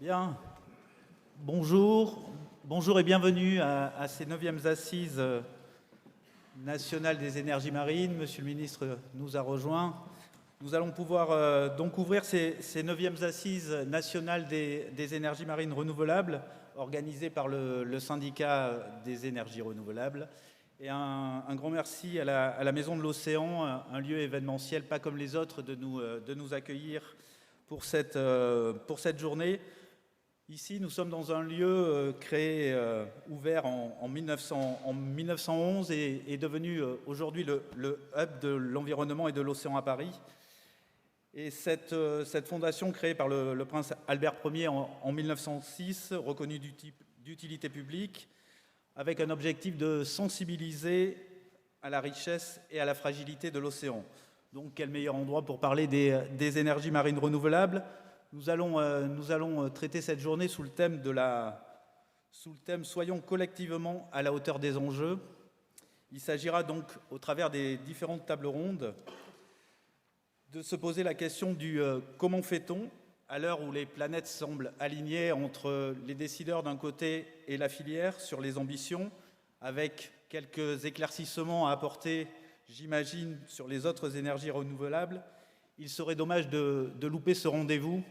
Bien, bonjour et bienvenue à ces 9e assises nationales des énergies marines. Monsieur le ministre nous a rejoints. Nous allons pouvoir donc ouvrir ces 9e assises nationales des énergies marines renouvelables, organisées par le syndicat des énergies renouvelables. Et un grand merci à la Maison de l'Océan, un lieu événementiel pas comme les autres, de nous accueillir pour cette journée. Ici, nous sommes dans un lieu créé, ouvert en 1911 et devenu aujourd'hui le hub de l'environnement et de l'océan à Paris. Et cette fondation créée par le prince Albert Ier en 1906, reconnue d'utilité publique, avec un objectif de sensibiliser à la richesse et à la fragilité de l'océan. Donc, quel meilleur endroit pour parler des énergies marines renouvelables ? Nous allons traiter cette journée sous le thème « Soyons collectivement à la hauteur des enjeux ». Il s'agira donc, au travers des différentes tables rondes, de se poser la question du « comment fait-on » à l'heure où les planètes semblent alignées entre les décideurs d'un côté et la filière sur les ambitions, avec quelques éclaircissements à apporter, j'imagine, sur les autres énergies renouvelables. Il serait dommage de louper ce rendez-vous.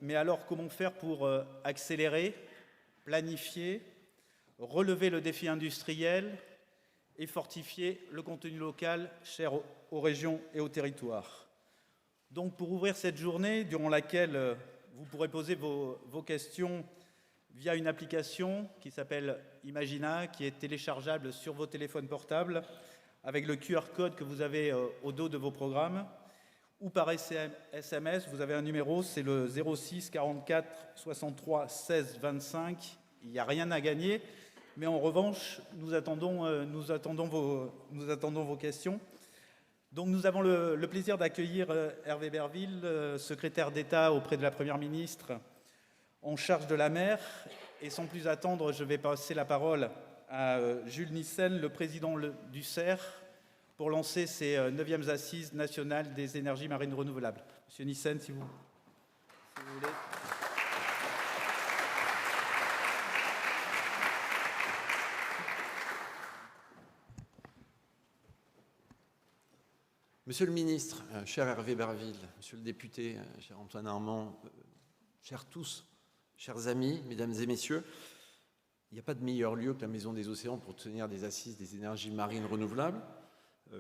Mais alors comment faire pour accélérer, planifier, relever le défi industriel et fortifier le contenu local cher aux régions et aux territoires. Donc pour ouvrir cette journée, durant laquelle vous pourrez poser vos questions via une application qui s'appelle Imagina, qui est téléchargeable sur vos téléphones portables, avec le QR code que vous avez au dos de vos programmes, ou par SMS, vous avez un numéro, c'est le 06 44 63 16 25. Il n'y a rien à gagner, mais en revanche, nous attendons vos questions. Donc nous avons le plaisir d'accueillir Hervé Berville, secrétaire d'État auprès de la Première ministre en charge de la mer. Et sans plus attendre, je vais passer la parole à Jules Nyssen, le président du CER, pour lancer ces 9e assises nationales des énergies marines renouvelables. Monsieur Nyssen, si vous voulez. Monsieur le ministre, cher Hervé Berville, monsieur le député, cher Antoine Armand, chers tous, chers amis, mesdames et messieurs, il n'y a pas de meilleur lieu que la Maison des Océans pour tenir des assises des énergies marines renouvelables.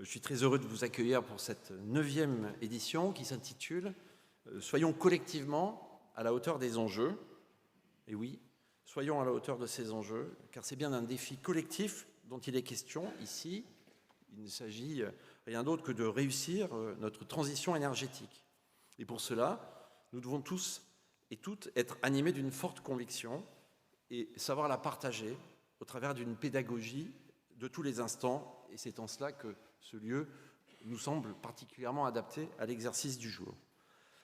Je suis très heureux de vous accueillir pour cette 9e édition qui s'intitule « Soyons collectivement à la hauteur des enjeux ». Et oui, soyons à la hauteur de ces enjeux, car c'est bien d'un défi collectif dont il est question ici. Il ne s'agit rien d'autre que de réussir notre transition énergétique. Et pour cela, nous devons tous et toutes être animés d'une forte conviction et savoir la partager au travers d'une pédagogie de tous les instants. Et c'est en cela que ce lieu nous semble particulièrement adapté à l'exercice du jour.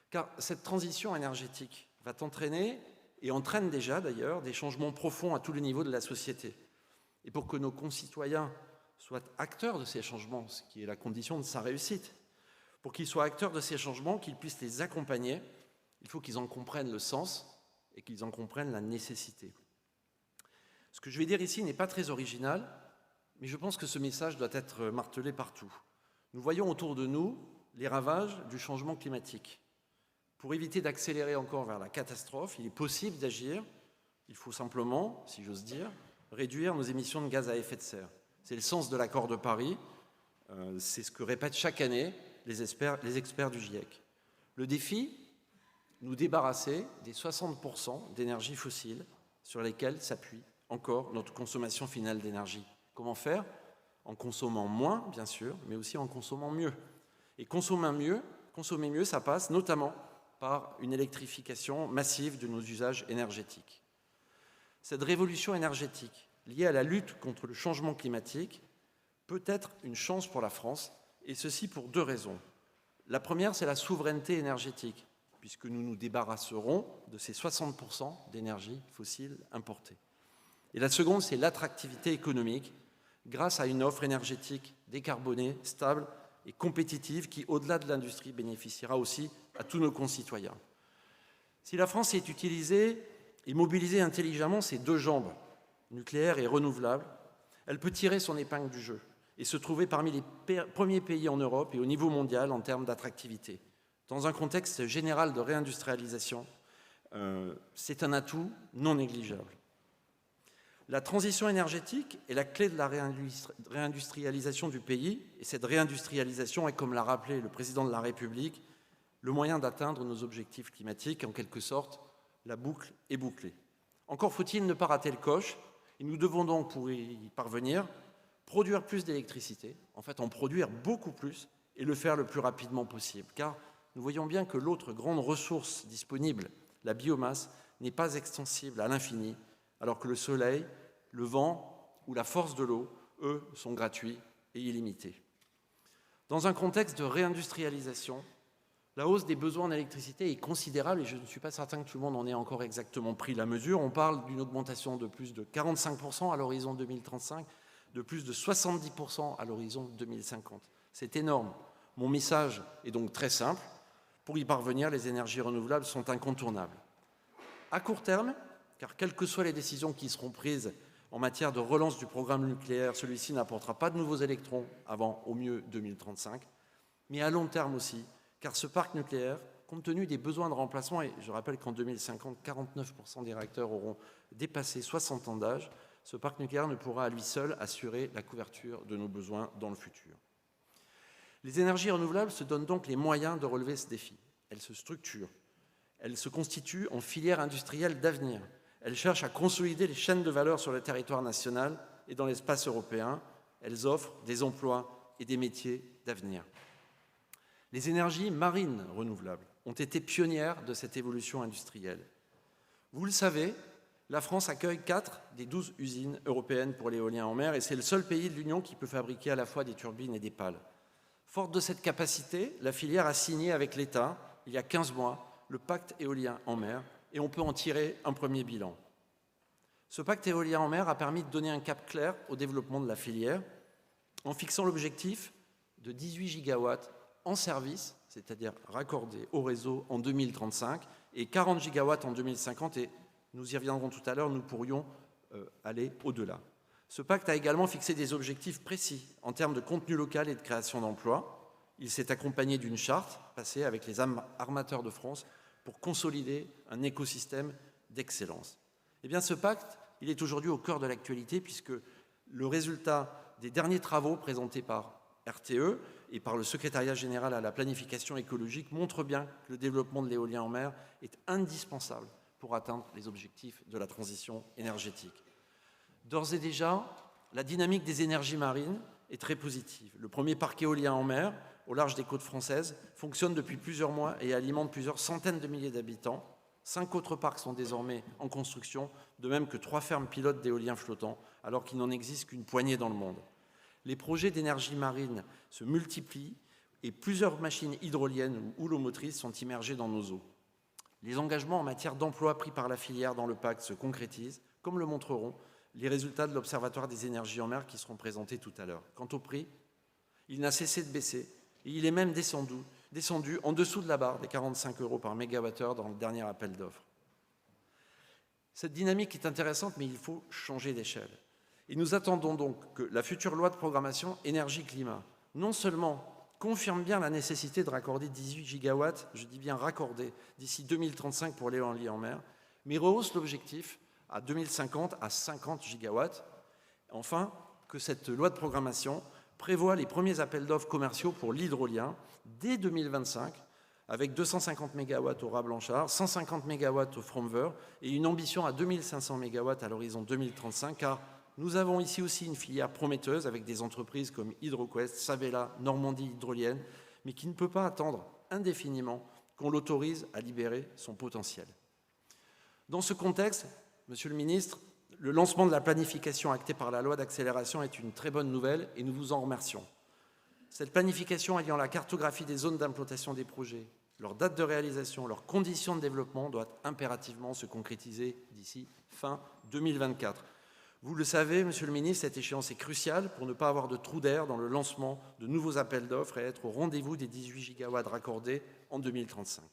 Car cette transition énergétique va entraîner, et entraîne déjà d'ailleurs, des changements profonds à tous les niveaux de la société. Et pour que nos concitoyens soient acteurs de ces changements, ce qui est la condition de sa réussite, pour qu'ils soient acteurs de ces changements, qu'ils puissent les accompagner, il faut qu'ils en comprennent le sens et qu'ils en comprennent la nécessité. Ce que je vais dire ici n'est pas très original, mais je pense que ce message doit être martelé partout. Nous voyons autour de nous les ravages du changement climatique. Pour éviter d'accélérer encore vers la catastrophe, il est possible d'agir. Il faut simplement, si j'ose dire, réduire nos émissions de gaz à effet de serre. C'est le sens de l'accord de Paris. C'est ce que répètent chaque année les experts du GIEC. Le défi, nous débarrasser des 60% d'énergie fossile sur lesquelles s'appuie encore notre consommation finale d'énergie. Comment faire ? En consommant moins, bien sûr, mais aussi en consommant mieux. Et consommer mieux, ça passe notamment par une électrification massive de nos usages énergétiques. Cette révolution énergétique liée à la lutte contre le changement climatique peut être une chance pour la France, et ceci pour 2 raisons. La première, c'est la souveraineté énergétique, puisque nous nous débarrasserons de ces 60% d'énergie fossile importée. Et la seconde, c'est l'attractivité économique, grâce à une offre énergétique décarbonée, stable et compétitive qui, au-delà de l'industrie, bénéficiera aussi à tous nos concitoyens. Si la France est utilisée et mobilisée intelligemment ses deux jambes, nucléaire et renouvelable, elle peut tirer son épingle du jeu et se trouver parmi les premiers pays en Europe et au niveau mondial en termes d'attractivité. Dans un contexte général de réindustrialisation, c'est un atout non négligeable. La transition énergétique est la clé de la réindustrialisation du pays, et cette réindustrialisation est, comme l'a rappelé le président de la République, le moyen d'atteindre nos objectifs climatiques. En quelque sorte, la boucle est bouclée. Encore faut-il ne pas rater le coche, et nous devons donc, pour y parvenir, produire plus d'électricité, en fait en produire beaucoup plus, et le faire le plus rapidement possible. Car nous voyons bien que l'autre grande ressource disponible, la biomasse, n'est pas extensible à l'infini, alors que le soleil, le vent ou la force de l'eau, eux, sont gratuits et illimités. Dans un contexte de réindustrialisation, la hausse des besoins en électricité est considérable et je ne suis pas certain que tout le monde en ait encore exactement pris la mesure. On parle d'une augmentation de plus de 45% à l'horizon 2035, de plus de 70% à l'horizon 2050. C'est énorme. Mon message est donc très simple. Pour y parvenir, les énergies renouvelables sont incontournables. À court terme, car quelles que soient les décisions qui seront prises en matière de relance du programme nucléaire, celui-ci n'apportera pas de nouveaux électrons avant au mieux 2035, mais à long terme aussi, car ce parc nucléaire, compte tenu des besoins de remplacement, et je rappelle qu'en 2050, 49% des réacteurs auront dépassé 60 ans d'âge, ce parc nucléaire ne pourra à lui seul assurer la couverture de nos besoins dans le futur. Les énergies renouvelables se donnent donc les moyens de relever ce défi. Elles se structurent, elles se constituent en filières industrielles d'avenir. Elles cherchent à consolider les chaînes de valeur sur le territoire national et dans l'espace européen. Elles offrent des emplois et des métiers d'avenir. Les énergies marines renouvelables ont été pionnières de cette évolution industrielle. Vous le savez, la France accueille 4 des 12 usines européennes pour l'éolien en mer et c'est le seul pays de l'Union qui peut fabriquer à la fois des turbines et des pales. Forte de cette capacité, la filière a signé avec l'État, il y a 15 mois, le pacte éolien en mer et on peut en tirer un premier bilan. Ce pacte éolien en mer a permis de donner un cap clair au développement de la filière en fixant l'objectif de 18 gigawatts en service, c'est-à-dire raccordés au réseau en 2035 et 40 gigawatts en 2050 et nous y reviendrons tout à l'heure, nous pourrions aller au-delà. Ce pacte a également fixé des objectifs précis en termes de contenu local et de création d'emplois. Il s'est accompagné d'une charte passée avec les armateurs de France pour consolider un écosystème d'excellence. Eh bien, ce pacte, il est aujourd'hui au cœur de l'actualité puisque le résultat des derniers travaux présentés par RTE et par le secrétariat général à la planification écologique montre bien que le développement de l'éolien en mer est indispensable pour atteindre les objectifs de la transition énergétique. D'ores et déjà, la dynamique des énergies marines est très positive. Le premier parc éolien en mer, au large des côtes françaises, fonctionne depuis plusieurs mois et alimente plusieurs centaines de milliers d'habitants. 5 autres parcs sont désormais en construction, de même que 3 fermes pilotes d'éolien flottant, alors qu'il n'en existe qu'une poignée dans le monde. Les projets d'énergie marine se multiplient et plusieurs machines hydroliennes ou houlomotrices sont immergées dans nos eaux. Les engagements en matière d'emploi pris par la filière dans le pacte se concrétisent, comme le montreront les résultats de l'Observatoire des énergies en mer qui seront présentés tout à l'heure. Quant au prix, il n'a cessé de baisser et il est même descendu en dessous de la barre des 45 € par mégawattheure dans le dernier appel d'offres. Cette dynamique est intéressante, mais il faut changer d'échelle. Et nous attendons donc que la future loi de programmation énergie-climat non seulement confirme bien la nécessité de raccorder 18 gigawatts, je dis bien raccorder, d'ici 2035 pour l'éolien en mer, mais rehausse l'objectif à 2050 à 50 gigawatts. Enfin, que cette loi de programmation prévoit les premiers appels d'offres commerciaux pour l'hydrolien dès 2025, avec 250 MW au Rat-Blanchard, 150 MW au Fromveur et une ambition à 2500 MW à l'horizon 2035, car nous avons ici aussi une filière prometteuse avec des entreprises comme HydroQuest, Savella, Normandie Hydrolienne, mais qui ne peut pas attendre indéfiniment qu'on l'autorise à libérer son potentiel. Dans ce contexte, Monsieur le ministre, le lancement de la planification actée par la loi d'accélération est une très bonne nouvelle et nous vous en remercions. Cette planification alliant la cartographie des zones d'implantation des projets, leur date de réalisation, leurs conditions de développement doit impérativement se concrétiser d'ici fin 2024. Vous le savez, Monsieur le ministre, cette échéance est cruciale pour ne pas avoir de trou d'air dans le lancement de nouveaux appels d'offres et être au rendez-vous des 18 gigawatts raccordés en 2035.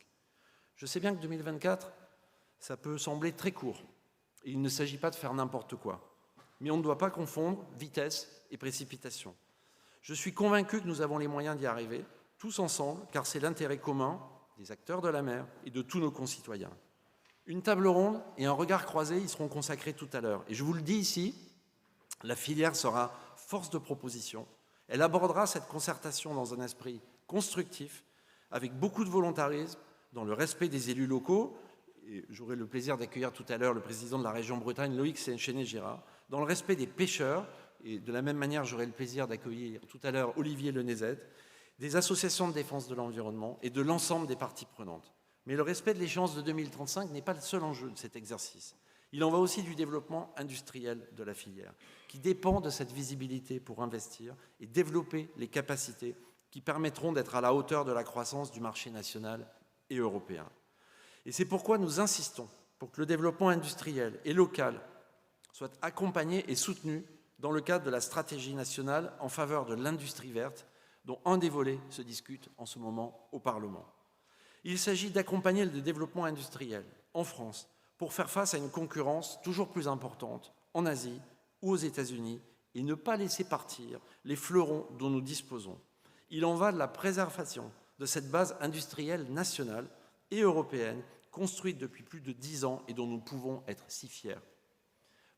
Je sais bien que 2024 Ça peut sembler très court. Et il ne s'agit pas de faire n'importe quoi. Mais on ne doit pas confondre vitesse et précipitation. Je suis convaincu que nous avons les moyens d'y arriver, tous ensemble, car c'est l'intérêt commun des acteurs de la mer et de tous nos concitoyens. Une table ronde et un regard croisé y seront consacrés tout à l'heure. Et je vous le dis ici, la filière sera force de proposition. Elle abordera cette concertation dans un esprit constructif, avec beaucoup de volontarisme, dans le respect des élus locaux. Et j'aurai le plaisir d'accueillir tout à l'heure le président de la région Bretagne, Loïc Chéné-Girard, dans le respect des pêcheurs, et de la même manière, j'aurai le plaisir d'accueillir tout à l'heure Olivier Lenezet, des associations de défense de l'environnement et de l'ensemble des parties prenantes. Mais le respect de l'échéance de 2035 n'est pas le seul enjeu de cet exercice. Il en va aussi du développement industriel de la filière, qui dépend de cette visibilité pour investir et développer les capacités qui permettront d'être à la hauteur de la croissance du marché national et européen. Et c'est pourquoi nous insistons pour que le développement industriel et local soit accompagné et soutenu dans le cadre de la stratégie nationale en faveur de l'industrie verte, dont un des volets se discute en ce moment au Parlement. Il s'agit d'accompagner le développement industriel en France pour faire face à une concurrence toujours plus importante en Asie ou aux États-Unis et ne pas laisser partir les fleurons dont nous disposons. Il en va de la préservation de cette base industrielle nationale et européenne construite depuis plus de 10 ans et dont nous pouvons être si fiers.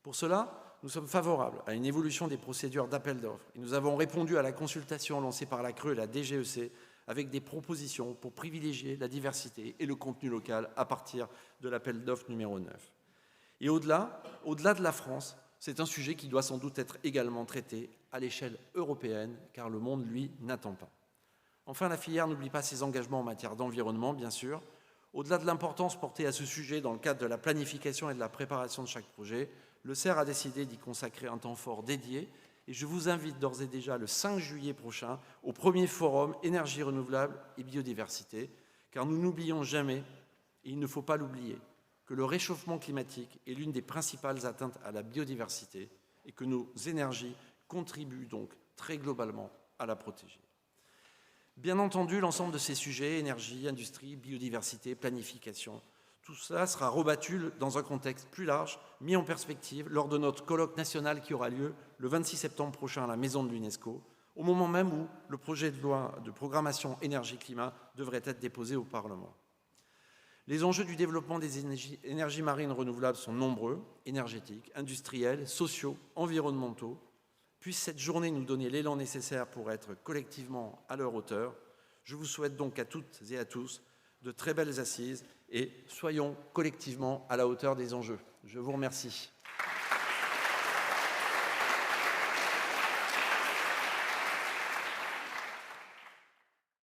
Pour cela, nous sommes favorables à une évolution des procédures d'appel d'offres et nous avons répondu à la consultation lancée par la CRE et la DGEC avec des propositions pour privilégier la diversité et le contenu local à partir de l'appel d'offres numéro 9. Et au-delà de la France, c'est un sujet qui doit sans doute être également traité à l'échelle européenne, car le monde, lui, n'attend pas. Enfin, la filière n'oublie pas ses engagements en matière d'environnement, bien sûr. Au-delà de l'importance portée à ce sujet dans le cadre de la planification et de la préparation de chaque projet, le CER a décidé d'y consacrer un temps fort dédié et je vous invite d'ores et déjà le 5 juillet prochain au premier forum énergie renouvelable et biodiversité, car nous n'oublions jamais, et il ne faut pas l'oublier, que le réchauffement climatique est l'une des principales atteintes à la biodiversité et que nos énergies contribuent donc très globalement à la protéger. Bien entendu, l'ensemble de ces sujets, énergie, industrie, biodiversité, planification, tout cela sera rebattu dans un contexte plus large, mis en perspective lors de notre colloque national qui aura lieu le 26 septembre prochain à la Maison de l'UNESCO, au moment même où le projet de loi de programmation énergie-climat devrait être déposé au Parlement. Les enjeux du développement des énergies marines renouvelables sont nombreux, énergétiques, industriels, sociaux, environnementaux. Puisse cette journée nous donner l'élan nécessaire pour être collectivement à leur hauteur. Je vous souhaite donc à toutes et à tous de très belles assises et soyons collectivement à la hauteur des enjeux. Je vous remercie.